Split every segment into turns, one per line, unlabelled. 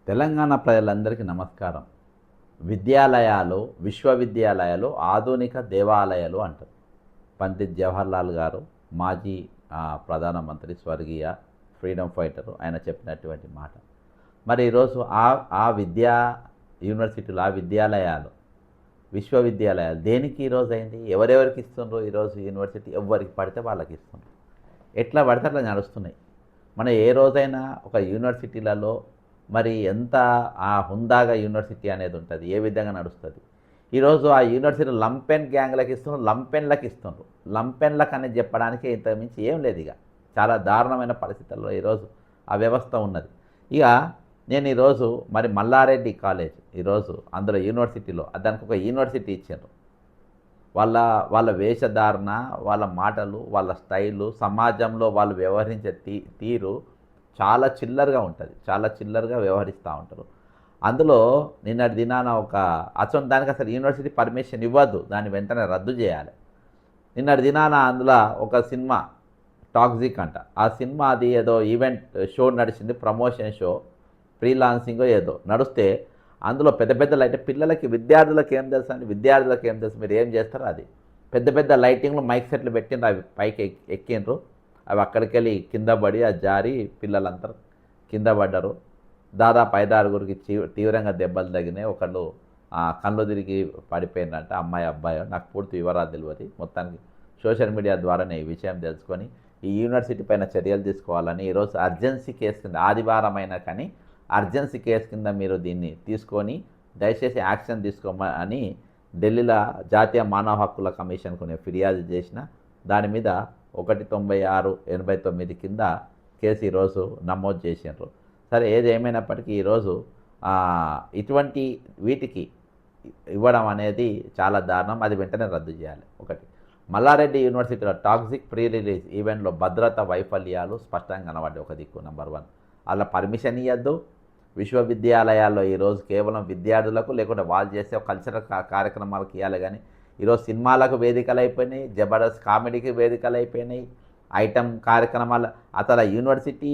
తెలంగాణ ప్రజలందరికీ నమస్కారం. విద్యాలయాలు, విశ్వవిద్యాలయాలు ఆధునిక దేవాలయాలు అంటారు. పండిత్ జవహర్లాల్ గారు, మాజీ ప్రధానమంత్రి, స్వర్గీయ ఫ్రీడమ్ ఫైటరు, ఆయన చెప్పినటువంటి మాట. మరి ఈరోజు ఆ విద్యా యూనివర్సిటీలు, ఆ విద్యాలయాలు, విశ్వవిద్యాలయాలు దేనికి ఈరోజు అయింది? ఎవరెవరికి ఇస్తుండ్రు? ఈరోజు యూనివర్సిటీ ఎవరికి పడితే వాళ్ళకి ఇస్తుండ్రు. ఎట్లా పడితే అట్లా నడుస్తున్నాయి. మన ఏ రోజైనా ఒక యూనివర్సిటీలలో మరి ఎంత హుందాగా యూనివర్సిటీ అనేది ఉంటుంది, ఏ విధంగా నడుస్తుంది? ఈరోజు ఆ యూనివర్సిటీ లంపెన్ గ్యాంగ్లకు ఇస్తున్నారు, లంపెన్లకు ఇస్తున్నారు. లంపెన్లకు అనేది చెప్పడానికి ఇంతకుమించి ఏం లేదు. ఇక చాలా దారుణమైన పరిస్థితుల్లో ఈరోజు ఆ వ్యవస్థ ఉన్నది. ఇక నేను ఈరోజు మరి మల్లారెడ్డి కాలేజ్, ఈరోజు అందులో యూనివర్సిటీలో దానికి ఒక యూనివర్సిటీ ఇచ్చారు. వాళ్ళ వేషధారణ, వాళ్ళ మాటలు, వాళ్ళ స్టైలు, సమాజంలో వాళ్ళు వ్యవహరించే తీరు చాలా చిల్లరగా ఉంటుంది. చాలా చిల్లరగా వ్యవహరిస్తూ ఉంటారు. అందులో నిన్నటి దినాన దానికి అసలు యూనివర్సిటీ పర్మిషన్ ఇవ్వద్దు, దాన్ని వెంటనే రద్దు చేయాలి. నిన్నటి దినాన అందులో ఒక సినిమా టాక్సిక్ అంట, ఆ సినిమా అది ఏదో ఈవెంట్ షో నడిచింది, ప్రమోషన్ షో, ఫ్రీలాన్సింగ్ ఏదో నడిస్తే అందులో పెద్ద పెద్ద లైట్, పిల్లలకి విద్యార్థులకు ఏం తెలుసు అండి, విద్యార్థులకు ఏం తెలుసు, మీరు ఏం చేస్తారో అది. పెద్ద పెద్ద లైటింగ్లు, మైక్ సెట్లు పెట్టిండ్రు, అవి పైకి ఎక్కిండ్రు, అవి అక్కడికి వెళ్ళి కింద పడి అది జారి పిల్లలంతా కింద పడ్డారు. దాదాపు 5-6గురికి తీవ్రంగా దెబ్బలు తగినాయి. ఒకళ్ళు కళ్ళు తిరిగి పడిపోయిందంట, అమ్మాయి అబ్బాయి. నాకు పూర్తి వివరాలు తెలియదు. మొత్తానికి సోషల్ మీడియా ద్వారానే ఈ విషయం తెలుసుకొని ఈ యూనివర్సిటీ పైన చర్యలు తీసుకోవాలని ఈరోజు అర్జెన్సీ కేసు కింద, ఆదివారం అయినా కానీ అర్జెన్సీ కేసు కింద మీరు దీన్ని తీసుకొని దయచేసి యాక్షన్ తీసుకోమని ఢిల్లీలో జాతీయ మానవ హక్కుల కమిషన్కు నేను ఫిర్యాదు చేసిన. దాని మీద 196/89 కింద కేసు ఈరోజు నమోదు చేసినారు. సరే, ఏది ఏమైనప్పటికీ ఈరోజు ఇటువంటి వీటికి ఇవ్వడం అనేది చాలా దారుణం. అది వెంటనే రద్దు చేయాలి. ఒకటి, మల్లారెడ్డి యూనివర్సిటీలో టాక్సిక్ ప్రీ రిలీజ్ ఈవెంట్లో భద్రతా వైఫల్యాలు స్పష్టంగా కనబడ్డాయి. ఒక దిక్కు నెంబర్ 1, అలా పర్మిషన్ ఇవ్వద్దు. విశ్వవిద్యాలయాల్లో ఈరోజు కేవలం విద్యార్థులకు, లేకుంటే వాళ్ళు చేసే కల్చరల్ కార్యక్రమాలకు ఇవ్వాలి. కానీ ఈరోజు సినిమాలకు వేదికలు అయిపోయినాయి, జబర్దస్త్ కామెడీకి వేదికలు అయిపోయినాయి, ఐటమ్ కార్యక్రమాలు. అసలు యూనివర్సిటీ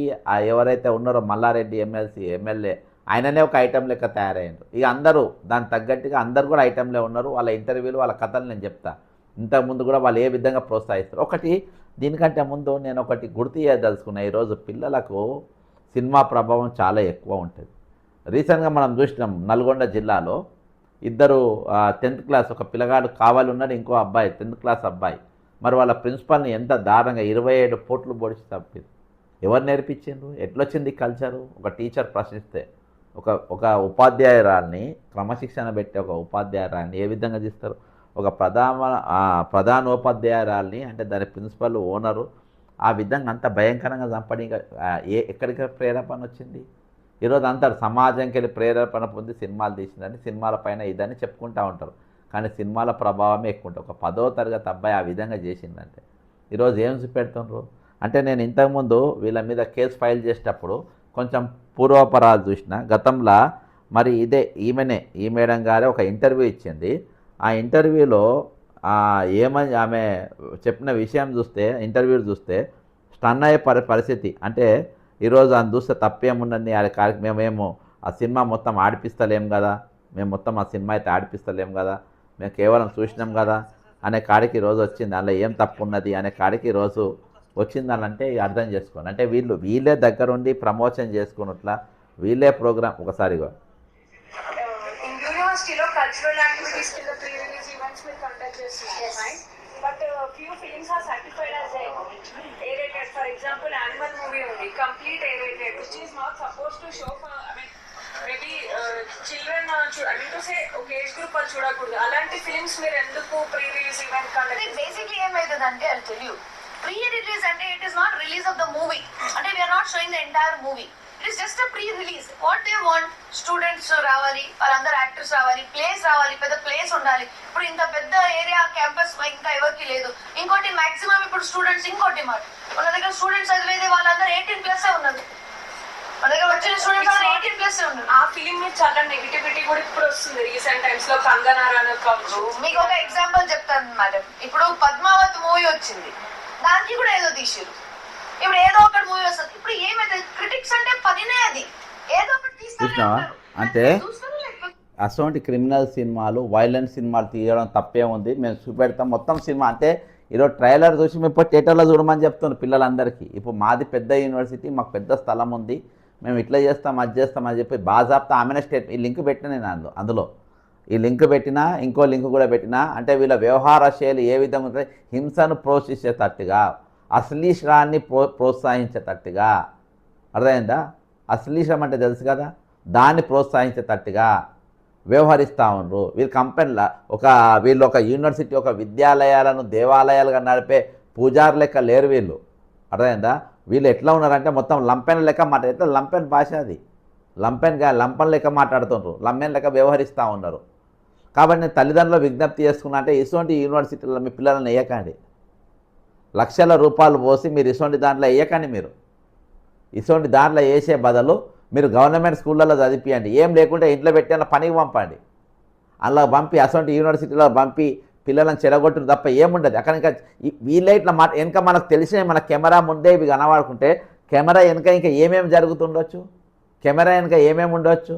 ఎవరైతే ఉన్నారో మల్లారెడ్డి ఎమ్మెల్యే, ఆయననే ఒక ఐటమ్ లెక్క తయారయ్యారు. ఇక అందరూ దానికి తగ్గట్టుగా అందరు కూడా ఐటంలే ఉన్నారు. వాళ్ళ ఇంటర్వ్యూలు, వాళ్ళ కథలు నేను చెప్తా. ఇంతకుముందు కూడా వాళ్ళు ఏ విధంగా ప్రోత్సహిస్తారు. ఒకటి, దీనికంటే ముందు నేను ఒకటి గుర్తు చేయదలుచుకున్నా. ఈరోజు పిల్లలకు సినిమా ప్రభావం చాలా ఎక్కువ ఉంటుంది. రీసెంట్గా మనం చూసినాం, నల్గొండ జిల్లాలో ఇద్దరు 10th క్లాస్, ఒక పిల్లగాడు కావాలి ఉన్నాడు, ఇంకో అబ్బాయి 10th క్లాస్ అబ్బాయి. మరి వాళ్ళ ప్రిన్సిపాల్ని ఎంత దారుణంగా 27 పోట్లు పొడిచి తప్పింది. ఎవరు నేర్పించిండ్రు? ఎట్లొచ్చింది కల్చరు? ఒక టీచర్ ప్రశ్నిస్తే ఒక ఉపాధ్యాయురాల్ని, క్రమశిక్షణ పెట్టే ఒక ఉపాధ్యాయురాల్ని ఏ విధంగా తీస్తారు? ఒక ప్రధానోపాధ్యాయురాల్ని, అంటే దాని ప్రిన్సిపల్, ఓనరు, ఆ విధంగా అంత భయంకరంగా చంపడం ఎక్కడికి ప్రేరేపణ వచ్చింది? ఈరోజు అంటారు సమాజంకి వెళ్ళి ప్రేరేపణ పొంది సినిమాలు తీసిందని, సినిమాల పైన ఇదని చెప్పుకుంటూ ఉంటారు. కానీ సినిమాల ప్రభావమే ఎక్కువ ఉంటుంది. ఒక 10వ తరగతి అబ్బాయి ఆ విధంగా చేసిందంటే ఈరోజు ఏం చూపెడుతుండ్రు అంటే, నేను ఇంతకుముందు వీళ్ళ మీద కేసు ఫైల్ చేసేటప్పుడు కొంచెం పూర్వపరాలు చూసిన. గతంలో మరి ఈ మేడం గారే ఒక ఇంటర్వ్యూ ఇచ్చింది. ఆ ఇంటర్వ్యూలో ఏమని ఆమె చెప్పిన విషయం చూస్తే, ఇంటర్వ్యూ చూస్తే స్టన్ అయ్యే పరిస్థితి. అంటే ఈరోజు ఆయన చూస్తే తప్పేముండండి, మేమేమో ఆ సినిమా మొత్తం ఆడిపిస్తలేం కదా, మేము మొత్తం ఆ సినిమా అయితే ఆడిపిస్తలేం కదా, మేము కేవలం చూసినాం కదా అనే కాడికి ఈరోజు వచ్చింది. అందులో ఏం తప్పు ఉన్నది అనే కాడికి ఈరోజు వచ్చిందనంటే అర్థం చేసుకోండి. అంటే వీళ్ళే దగ్గరుండి ప్రమోషన్ చేసుకున్నట్లా, వీళ్ళే ప్రోగ్రామ్. ఒకసారిగా
యూనివర్సిటీలో కల్చరల్ యాక్టివిటీస్ కింద ప్రీ రిలీజ్ ఈవెంట్స్ మీరు కండక్ట్ చేస్తున్నారు. But few films are certified as A rated. For example animal movie ఉంది, complete A rated, which is not suppose to show for maybe children, to say ఒక age group వాళ్ళు చూడకూడదు. అలాంటి films మీరు ఎందుకు pre release event conduct?
Basically ఏమైతుందంటే అది తెలియదు. ప్రీ రిలీజ్ అంటే it is not release of the movie. అంటే we're not showing the entire movie. It is just a pre release. What they want, students రావాలి, వాళ్ళందరూ actors రావాలి, place రావాలి, పెద్ద ప్లేస్ ఉండాలి. ఇప్పుడు ఇంత పెద్ద ఏరియా క్యాంపస్ ఇంకా ఎవరికి లేదు. ఇంకోటి మాక్సిమం ఇప్పుడు స్టూడెంట్స్, ఇంకోటి మాట మన దగ్గర స్టూడెంట్స్ చదివేది వాళ్ళందరూ 18+ ఉన్నారు. మన దగ్గర వచ్చిన స్టూడెంట్స్ 18+ ఉన్నారు.
ఆ ఫిలిం మీద చాలా నెగిటివిటీ కూడా ఇప్పుడు వస్తుంది రీసెంట్ టైమ్స్ లో. కంగనా రనౌత్ కావచ్చు.
మీకు ఒక ఎగ్జాంపుల్ చెప్తాను మేడం. ఇప్పుడు పద్మావత్ మూవీ వచ్చింది, దానికి కూడా ఏదో తీసిరు. ఇప్పుడు ఏదో ఒకటి మూవీ వస్తుంది. ఇప్పుడు ఏమైతే క్రిటిక్స్ అంటే పనినే అది. ఏదో ఒకటి తీస్తానే
చూసినావా?
ఉంటారు.
అంటే
చూస్తారా లేకపోతే
అటువంటి క్రిమినల్ సినిమాలు వైలెంట్ సినిమాలు తీయడం తప్పే ఉంది, మేము చూపెడతాం మొత్తం సినిమా. అంటే ఈరోజు ట్రైలర్ చూసి మేము ఇప్పుడు థియేటర్లో చూడమని చెప్తున్నారు పిల్లలందరికీ. ఇప్పుడు మాది పెద్ద యూనివర్సిటీ, మాకు పెద్ద స్థలం ఉంది, మేము ఇట్లా చేస్తాం అది చేస్తాం అని చెప్పి బాజాప్తా ఆమెనే స్టేట్ ఈ లింక్ పెట్టిన నేను అందులో ఈ లింక్ పెట్టినా ఇంకో లింక్ కూడా పెట్టినా, అంటే వీళ్ళ వ్యవహార శైలి ఏ విధంగా ఉంటుంది, హింసను ప్రోత్సహించేటట్టుగా, అశ్లీషాన్ని ప్రోత్సహించేటట్టుగా, అర్థమైందా? అశ్లీషం అంటే తెలుసు కదా, దాన్ని ప్రోత్సహించేటట్టుగా వ్యవహరిస్తూ ఉన్నారు వీళ్ళు. కంపెనీల వీళ్ళు ఒక యూనివర్సిటీ, ఒక విద్యాలయాలను దేవాలయాలుగా నడిపే పూజారు లెక్క లేరు వీళ్ళు, అర్థమైందా? వీళ్ళు ఎట్లా ఉన్నారంటే మొత్తం లంపెన్ లెక్క ఎట్లా లంపెన్ భాష అది, లంపన్ లెక్క మాట్లాడుతుండ్రు, లంపెన్ లెక్క వ్యవహరిస్తూ ఉన్నారు. కాబట్టి నేను తల్లిదండ్రులు విజ్ఞప్తి చేసుకున్నా అంటే ఇటువంటి యూనివర్సిటీలో మీ పిల్లలను వేయకండి, లక్షల రూపాయలు పోసి మీరు ఇటువంటి దాంట్లో వేయకండి. మీరు ఇటువంటి దాంట్లో వేసే బదులు మీరు గవర్నమెంట్ స్కూళ్ళలో చదివించండి, ఏం లేకుంటే ఇంట్లో పెట్టి అలా పనికి పంపండి. అలా పంపి అటువంటి యూనివర్సిటీలో పంపి పిల్లలను చెడగొట్టుడు తప్ప ఏముండదు అక్కడ. ఇంకా వీళ్ళే ఇట్లా వెనక మనకు తెలిసిన మన కెమెరా ముందే ఇవి కనబడుకుంటే కెమెరా వెనక ఇంకా ఏమేమి జరుగుతుండొచ్చు, కెమెరా వెనక ఏమేమి ఉండొచ్చు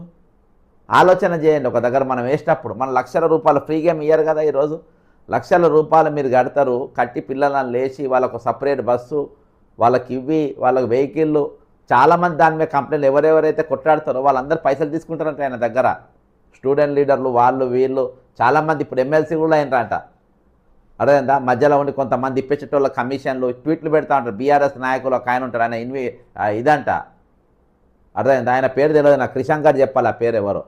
ఆలోచన చేయండి. ఒక దగ్గర మనం వేసినప్పుడు మన లక్షల రూపాయలు ఫ్రీగా ఇయ్యరు కదా ఈరోజు. లక్షల రూపాయలు మీరు కడతారు, కట్టి పిల్లలను లేచి వాళ్ళకు సపరేట్ బస్సు, వాళ్ళకి ఇవి, వాళ్ళకి వెహికల్లు, చాలామంది దాని మీద కంప్లైంట్లు ఎవరెవరైతే కొట్లాడతారో వాళ్ళందరూ పైసలు తీసుకుంటారంట ఆయన దగ్గర. స్టూడెంట్ లీడర్లు వాళ్ళు వీళ్ళు చాలామంది ఇప్పుడు ఎమ్మెల్సీ కూడా అయినరంట, అర్థమైందా? మధ్యలో ఉండి కొంతమంది ఇప్పించేటోళ్ళ కమిషన్లు ట్వీట్లు పెడతా ఉంటారు. బీఆర్ఎస్ నాయకులు ఒక ఆయన ఉంటారు, ఆయన ఇదంట, అర్థమైందా? ఆయన పేరు తెలియదు నాకు, క్రిషాంక్ గారు చెప్పాలి ఆ పేరు ఎవరో.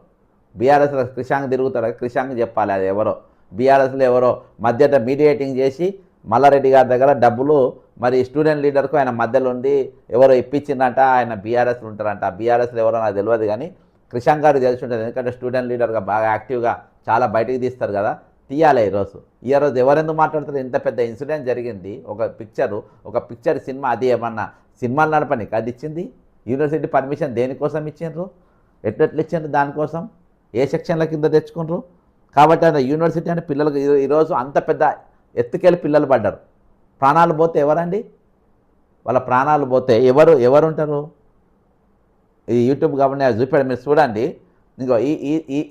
బీఆర్ఎస్లో క్రిషాంక్ తిరుగుతాడు, క్రిషాంక్ చెప్పాలి అది ఎవరో. బీఆర్ఎస్లో ఎవరో మధ్యట మీడియేటింగ్ చేసి మల్లారెడ్డి గారి దగ్గర డబ్బులు మరి స్టూడెంట్ లీడర్కు ఆయన మధ్యలో ఉండి ఎవరో ఇప్పించిందంట, ఆయన బీఆర్ఎస్లో ఉంటారంట. బీఆర్ఎస్లో ఎవరో నాకు తెలియదు కానీ క్రిషాంక్ గారు తెలిసి ఉంటుంది, ఎందుకంటే స్టూడెంట్ లీడర్గా బాగా యాక్టివ్గా చాలా బయటికి తీస్తారు కదా, తీయాలి ఈరోజు ఎవరెందుకు మాట్లాడతారు? ఇంత పెద్ద ఇన్సిడెంట్ జరిగింది, ఒక పిక్చర్ సినిమా, అది ఏమన్నా సినిమాలు నడపనికి అది ఇచ్చింది యూనివర్సిటీ పర్మిషన్ దేనికోసం ఇచ్చిండ్రు, ఎట్లెట్లు ఇచ్చిండ్రు, దానికోసం ఏ సెక్షన్ల కింద తెచ్చుకుండ్రు. కాబట్టి అది యూనివర్సిటీ అంటే పిల్లలకు ఈరోజు అంత పెద్ద ఎత్తుకెళ్ళి పిల్లలు పడ్డారు. ప్రాణాలు పోతే ఎవరండి? వాళ్ళ ప్రాణాలు పోతే ఎవరు ఉంటారు? ఈ యూట్యూబ్ కాబట్టి చూపెట్టి మీరు చూడండి. ఇంకో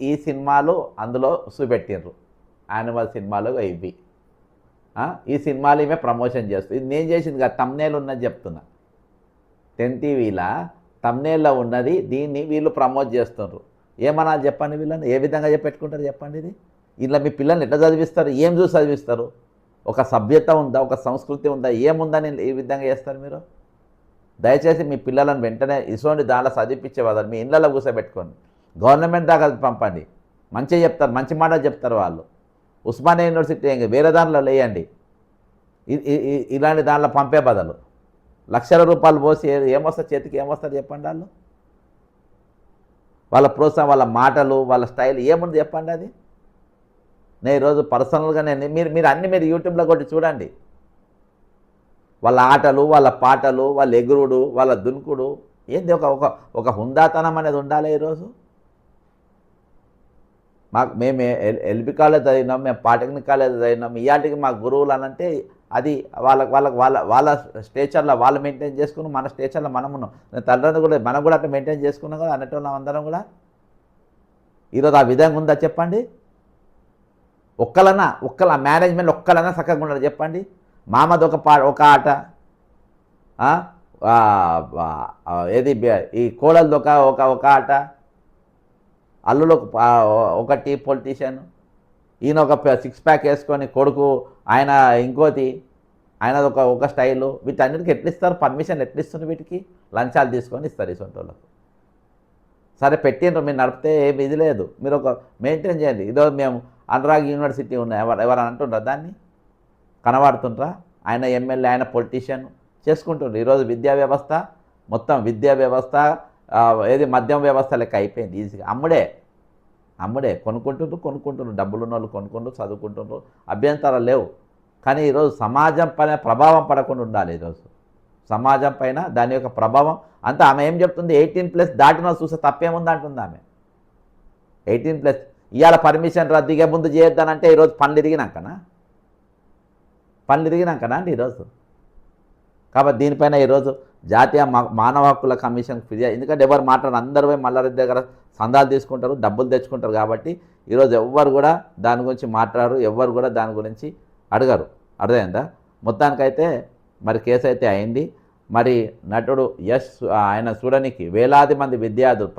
ఈ సినిమాలు అందులో చూపెట్టిండ్రు, యానిమల్ సినిమాలు ఇవి. ఈ సినిమాలు ఈమె ప్రమోషన్ చేస్తుంది. ఇది నేను చేసింది కదా, తమ్నేల్ ఉన్నది చెప్తున్నా. 10 టీవీలా తమ్నేల్లో ఉన్నది, దీన్ని వీళ్ళు ప్రమోట్ చేస్తున్నారు. ఏమనాలి చెప్పండి? వీళ్ళని ఏ విధంగా పెట్టుకుంటారు చెప్పండి? ఇది ఇలా మీ పిల్లల్ని ఎట్లా చదివిస్తారు? ఏం చూసి చదివిస్తారు? ఒక సభ్యత ఉందా, ఒక సంస్కృతి ఉందా, ఏముందని ఈ విధంగా చేస్తారు మీరు? దయచేసి మీ పిల్లలను వెంటనే ఇటువంటి దాంట్లో చదివించే వదలు, మీ ఇళ్ళలో కూర్చోబెట్టుకోండి, గవర్నమెంట్ దాకా పంపండి. మంచిగా చెప్తారు, మంచి మాట చెప్తారు వాళ్ళు. ఉస్మానియా యూనివర్సిటీ వేరే దాంట్లో లేయండి, ఇలాంటి దాంట్లో పంపే బదులు. లక్షల రూపాయలు పోసి ఏమొస్తారు చేతికి, ఏమొస్తారు చెప్పండి? వాళ్ళ ప్రోత్సాహం, వాళ్ళ మాటలు, వాళ్ళ స్టైల్ ఏముంది చెప్పండి? అది నేను ఈరోజు పర్సనల్గా మీరు యూట్యూబ్లో కొట్టి చూడండి. వాళ్ళ ఆటలు, వాళ్ళ పాటలు, వాళ్ళ ఎగురుడు, వాళ్ళ దునుకుడు ఏంది, ఒక హుందాతనం అనేది ఉండాలి. ఈరోజు మేము ఎల్బీ కాలేజ్ చదివినాం, మేము పాలిటెక్నిక్ కాలేజ్ చదివినాం, ఇయాటికి మా గురువులు అనంటే అది వాళ్ళ స్టేచర్లో వాళ్ళు మెయింటైన్ చేసుకుని మన స్టేచర్లో మనం ఉన్నాం. తల్లిదండ్రులు కూడా మనం కూడా అట్లా మెయింటైన్ చేసుకున్నాం కదా అన్నట్టు అందరం కూడా. ఈరోజు ఆ విధంగా ఉందా చెప్పండి? ఒక్కల మేనేజ్మెంట్ ఒక్కలన్నా చక్కగా ఉండదు చెప్పండి? మామది ఒక ఆట, ఏది ఈ కోడలది ఒక ఆట, అల్లులో ఒకటి పొలిటీషియన్, ఈయన ఒక 6 ప్యాక్ వేసుకొని కొడుకు, ఆయన ఇంకోటి, ఆయనది ఒక స్టైలు. వీటన్నిటికి ఎట్లిస్తారు పర్మిషన్? ఎట్లిస్తారు? వీటికి లంచాలు తీసుకొని ఇస్తారు ఇటువంటి వాళ్ళకు. సరే పెట్టిండ్రు, మీరు నడిపితే ఏమి ఇది లేదు, మీరు ఒక మెయింటైన్ చేయండి. ఈరోజు మేము అనురాగ్ యూనివర్సిటీ ఉన్నాయి, ఎవరు అంటుండ్రా దాన్ని? కనబడుతుండ్రా? ఆయన ఎమ్మెల్యే, ఆయన పొలిటీషియన్ చేసుకుంటుండ్రు. ఈరోజు విద్యా వ్యవస్థ, మొత్తం విద్యా వ్యవస్థ ఏది మద్యం వ్యవస్థ లెక్క అయిపోయింది. ఈజీగా అమ్ముడే కొనుక్కుంటున్నారు, డబ్బులున్న వాళ్ళు కొనుక్కుంటూ చదువుకుంటున్నారు, అభ్యంతరాలు లేవు. కానీ ఈరోజు సమాజం పైన ప్రభావం పడకుండా ఉండాలి. ఈరోజు సమాజం పైన దాని యొక్క ప్రభావం అంతా. ఆమె ఏం చెప్తుంది? 18+ దాటిన చూస్తే తప్పేముంది అంటుంది ఆమె. 18+ ఇవాళ పర్మిషన్ రద్దుగా ముందు చేయొద్దానంటే ఈరోజు పనులు ఇరిగినాకనా అండి ఈరోజు? కాబట్టి దీనిపైన ఈరోజు జాతీయ మానవ హక్కుల కమిషన్ ఫిర్యాదు, ఎందుకంటే ఎవరు మాట్లాడరు, అందరూ పోయి మల్లారెడ్డి దగ్గర సందాలు తీసుకుంటారు, డబ్బులు తెచ్చుకుంటారు. కాబట్టి ఈరోజు ఎవ్వరు కూడా దాని గురించి మాట్లాడరు, ఎవ్వరు కూడా దాని గురించి అడగరు. అర్థమైందా? మొత్తానికైతే మరి కేసు అయితే అయింది. మరి నటుడు యష్ ఆయన చూడడానికి వేలాది మంది విద్యార్థులు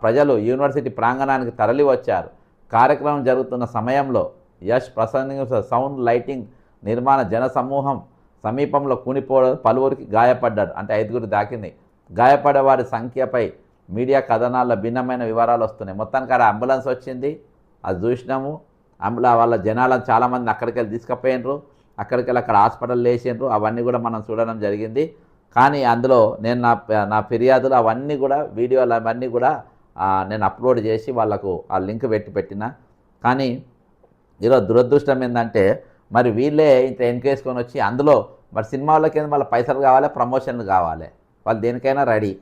ప్రజలు యూనివర్సిటీ ప్రాంగణానికి తరలి వచ్చారు. కార్యక్రమం జరుగుతున్న సమయంలో యష్ ప్రసంగ సౌండ్ లైటింగ్ నిర్మాణ జనసమూహం సమీపంలో కూనిపోవడం పలువురికి గాయపడ్డాడు. అంటే 5గురు దాకింది. గాయపడే వారి సంఖ్యపై మీడియా కథనాల్లో భిన్నమైన వివరాలు వస్తున్నాయి. మొత్తానికి అక్కడ అంబులెన్స్ వచ్చింది, అది చూసినాము. వాళ్ళ జనాలను చాలామంది అక్కడికి వెళ్ళి తీసుకుపోయినరు, అక్కడికి వెళ్ళి అక్కడ హాస్పిటల్ వేసిండ్రు. అవన్నీ కూడా మనం చూడడం జరిగింది. కానీ అందులో నేను నా ఫిర్యాదులు అవన్నీ కూడా వీడియోలు అవన్నీ కూడా నేను అప్లోడ్ చేసి వాళ్ళకు ఆ లింక్ పెట్టిన. కానీ ఈరోజు దురదృష్టం ఏంటంటే మరి వీళ్ళే ఇంత ఎన్కేసుకొని వచ్చి అందులో మరి సినిమాలకి వాళ్ళ పైసలు కావాలి, ప్రమోషన్లు కావాలి, వాళ్ళు దేనికైనా రెడీ.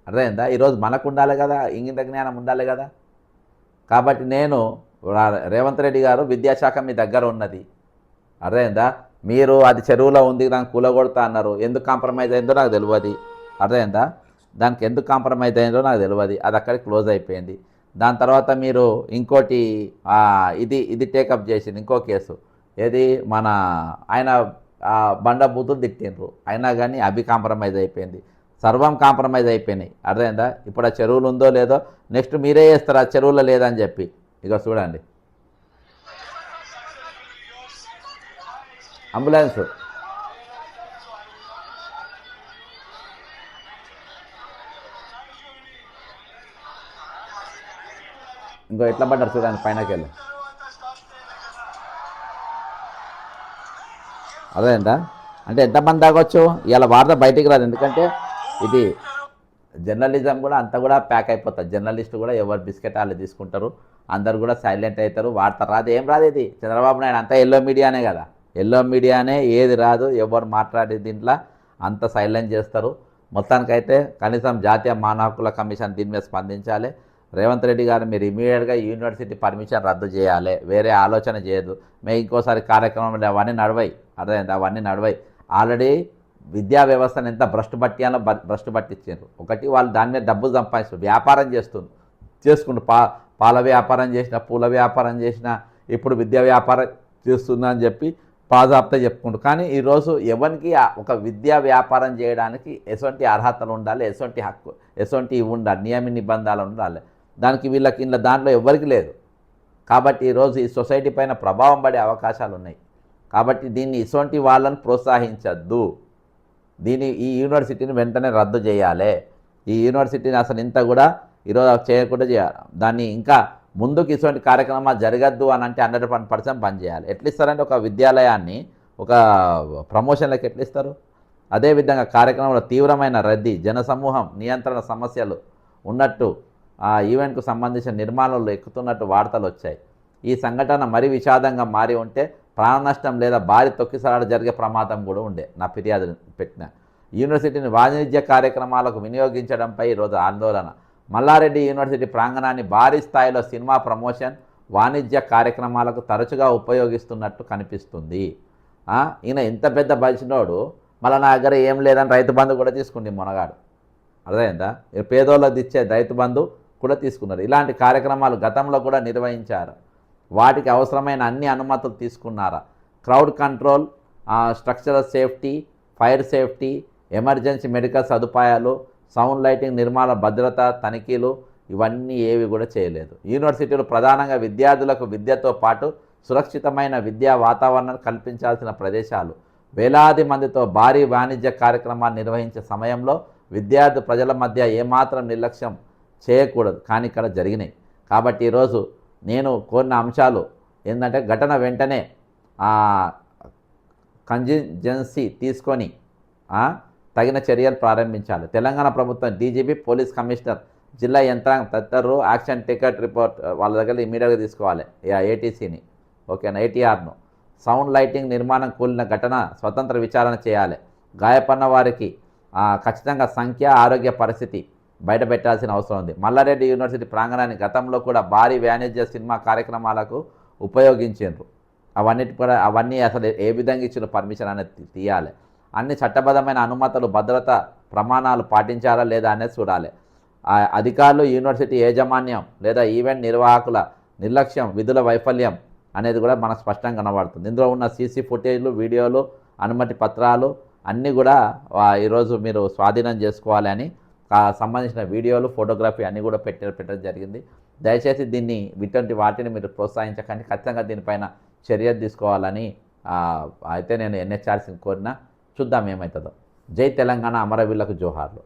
అర్థమైందా? ఈరోజు మనకు ఉండాలి కదా, ఇంగిత జ్ఞానం ఉండాలి కదా. కాబట్టి నేను రేవంత్ రెడ్డి గారు విద్యాశాఖ మీ దగ్గర ఉన్నది, అర్థమైందా? మీరు అది చెరువులో ఉంది దానికి కూలగొడతా అన్నారు, ఎందుకు కాంప్రమైజ్ అయిందో నాకు తెలియదు. అర్థమైందా? దానికి ఎందుకు కాంప్రమైజ్ అయిందో నాకు తెలియదు. అది అక్కడికి క్లోజ్ అయిపోయింది. దాని తర్వాత మీరు ఇంకోటి ఇది టేకప్ చేసింది, ఇంకో కేసు. ఏది మన ఆయన బండ బూతులు తిట్టిండ్రు, అయినా కానీ అవి కాంప్రమైజ్ అయిపోయింది, సర్వం కాంప్రమైజ్ అయిపోయినాయి. అర్థమైందా? ఇప్పుడు ఆ చెరువులు ఉందో లేదో నెక్స్ట్ మీరే చేస్తారు, ఆ చెరువులో లేదని చెప్పి. ఇక చూడండి అంబులెన్స్ ఇంకో ఎట్లా పడ్డారు చూడండి పైనకి వెళ్ళి. అదేంటా అంటే ఎంతమంది తాగొచ్చు ఇలా వార్త బయటికి రాదు. ఎందుకంటే ఇది జర్నలిజం కూడా అంతా కూడా ప్యాక్ అయిపోతుంది. జర్నలిస్టు కూడా ఎవరు బిస్కెట్ వాళ్ళు తీసుకుంటారు, అందరు కూడా సైలెంట్ అవుతారు. వార్త రాదు, ఏం రాదు. ఇది చంద్రబాబు నాయుడు అంతా ఎల్లో మీడియానే కదా, ఎల్లో మీడియానే, ఏది రాదు, ఎవరు మాట్లాడేది దీంట్లో అంత సైలెంట్ చేస్తారు. మొత్తానికైతే కనీసం జాతీయ మానవ హక్కుల కమిషన్ దీని మీద స్పందించాలి. రేవంత్ రెడ్డి గారు మీరు ఇమీడియట్గా యూనివర్సిటీ పర్మిషన్ రద్దు చేయాలి, వేరే ఆలోచన చేయదు. మేము ఇంకోసారి కార్యక్రమం అవన్నీ నడవాయి. అర్థమైంది? అవన్నీ నడవాయి. ఆల్రెడీ విద్యా వ్యవస్థను ఎంత భ్రష్టు పట్టించారు. ఒకటి వాళ్ళు దాని మీద డబ్బులు సంపాదిస్తారు, వ్యాపారం చేసుకుంటూ పాల వ్యాపారం చేసిన, పూల వ్యాపారం చేసిన, ఇప్పుడు విద్యా వ్యాపారం చేస్తుందా అని చెప్పి పాజాప్తా చెప్పుకుంటారు. కానీ ఈరోజు ఎవరికి ఒక విద్యా వ్యాపారం చేయడానికి ఎటువంటి అర్హతలు ఉండాలి, ఎటువంటి హక్కు, ఎటువంటి ఉండాలి, నియమ నిబంధనలు ఉండాలి. దానికి వీళ్ళకి ఇంట్లో దాంట్లో ఎవరికి లేదు. కాబట్టి ఈరోజు ఈ సొసైటీ పైన ప్రభావం పడే అవకాశాలు ఉన్నాయి. కాబట్టి దీన్ని ఇటువంటి వాళ్ళని ప్రోత్సహించద్దు. ఈ యూనివర్సిటీని వెంటనే రద్దు చేయాలి. ఈ యూనివర్సిటీని అసలు ఇంత కూడా ఈరోజు చేయకుండా చేయాలి. దాన్ని ఇంకా ముందుకు ఇటువంటి కార్యక్రమాలు జరగద్దు అని అంటే 100% పనిచేయాలి. ఎట్లా ఇస్తారంటే ఒక విద్యాలయాన్ని ఒక ప్రమోషన్లకు ఎట్లా ఇస్తారు? అదేవిధంగా కార్యక్రమంలో తీవ్రమైన రద్దీ, జనసమూహం నియంత్రణ సమస్యలు ఉన్నట్టు ఆ ఈవెంట్కు సంబంధించిన నిర్మాణాలు ఎక్కుతున్నట్టు వార్తలు వచ్చాయి. ఈ సంఘటన మరీ విషాదంగా మారి ఉంటే ప్రాణ నష్టం లేదా భారీ తొక్కిసలాట జరిగే ప్రమాదం కూడా ఉండే. నా ఫిర్యాదు పెట్టిన యూనివర్సిటీని వాణిజ్య కార్యక్రమాలకు వినియోగించడంపై ఈరోజు ఆందోళన. మల్లారెడ్డి యూనివర్సిటీ ప్రాంగణాన్ని భారీ స్థాయిలో సినిమా ప్రమోషన్, వాణిజ్య కార్యక్రమాలకు తరచుగా ఉపయోగిస్తున్నట్టు కనిపిస్తుంది. ఈయన ఇంత పెద్ద బలిసినోడు మళ్ళీ నా దగ్గర ఏం లేదని రైతు బంధు కూడా తీసుకుంది మొనగాడు. అర్థమైందా? పేదోళ్ళది ఇచ్చే రైతు బంధు కూడా తీసుకున్నారు. ఇలాంటి కార్యక్రమాలు గతంలో కూడా నిర్వహించారు. వాటికి అవసరమైన అన్ని అనుమతులు తీసుకున్నారా? Crowd control, structural safety, fire safety, emergency medical సదుపాయాలు, సౌండ్ లైటింగ్ నిర్మాణ భద్రత తనిఖీలు ఇవన్నీ ఏవి కూడా చేయలేదు. యూనివర్సిటీలు ప్రధానంగా విద్యార్థులకు విద్యతో పాటు సురక్షితమైన విద్యా వాతావరణాన్ని కల్పించాల్సిన ప్రదేశాలు. వేలాది మందితో భారీ వాణిజ్య కార్యక్రమాలు నిర్వహించే సమయంలో విద్యార్థి ప్రజల మధ్య ఏమాత్రం నిర్లక్ష్యం చేయకూడదు, కానీ ఇక్కడ జరిగినాయి. కాబట్టి ఈరోజు నేను కోరిన అంశాలు ఏంటంటే ఘటన వెంటనే కంటింజెన్సీ తీసుకొని తగిన చర్యలు ప్రారంభించాలి. తెలంగాణ ప్రభుత్వం డీజీపీ, పోలీస్ కమిషనర్, జిల్లా యంత్రాంగం తదితరులు యాక్షన్ టికెట్ రిపోర్ట్ వాళ్ళ దగ్గర ఇమీడియట్గా తీసుకోవాలి. ఏటీసీని ఓకేనా, ఏటీఆర్ను. సౌండ్ లైటింగ్ నిర్మాణం కూలిన ఘటన స్వతంత్ర విచారణ చేయాలి. గాయపడిన వారికి ఖచ్చితంగా సంఖ్య, ఆరోగ్య పరిస్థితి బయట పెట్టాల్సిన అవసరం ఉంది. మల్లారెడ్డి యూనివర్సిటీ ప్రాంగణాన్ని గతంలో కూడా భారీ వాణిజ్య సినిమా కార్యక్రమాలకు ఉపయోగించారు. అవన్నీ అసలు ఏ విధంగా ఇచ్చిన పర్మిషన్ అనేది తీయాలి. అన్ని చట్టబద్ధమైన అనుమతులు భద్రత ప్రమాణాలు పాటించారా లేదా అనేది చూడాలి. అధికారులు, యూనివర్సిటీ యాజమాన్యం లేదా ఈవెంట్ నిర్వాహకుల నిర్లక్ష్యం, విధుల వైఫల్యం అనేది కూడా మనకు స్పష్టంగా కనబడుతుంది. ఇందులో ఉన్న సీసీ ఫుటేజ్లు, వీడియోలు, అనుమతి పత్రాలు అన్నీ కూడా ఈరోజు మీరు స్వాధీనం చేసుకోవాలి అని సంబంధించిన వీడియోలు, ఫోటోగ్రఫీ అన్నీ కూడా పెట్టడం జరిగింది. దయచేసి దీన్ని ఇటువంటి వాటిని మీరు ప్రోత్సహించకండి. ఖచ్చితంగా దీనిపైన చర్యలు తీసుకోవాలని అయితే నేను ఎన్హెచ్ఆర్సీని కోరినా చూద్దాం ఏమవుతుందో. జై తెలంగాణ, అమరవీరులకు జోహార్లు.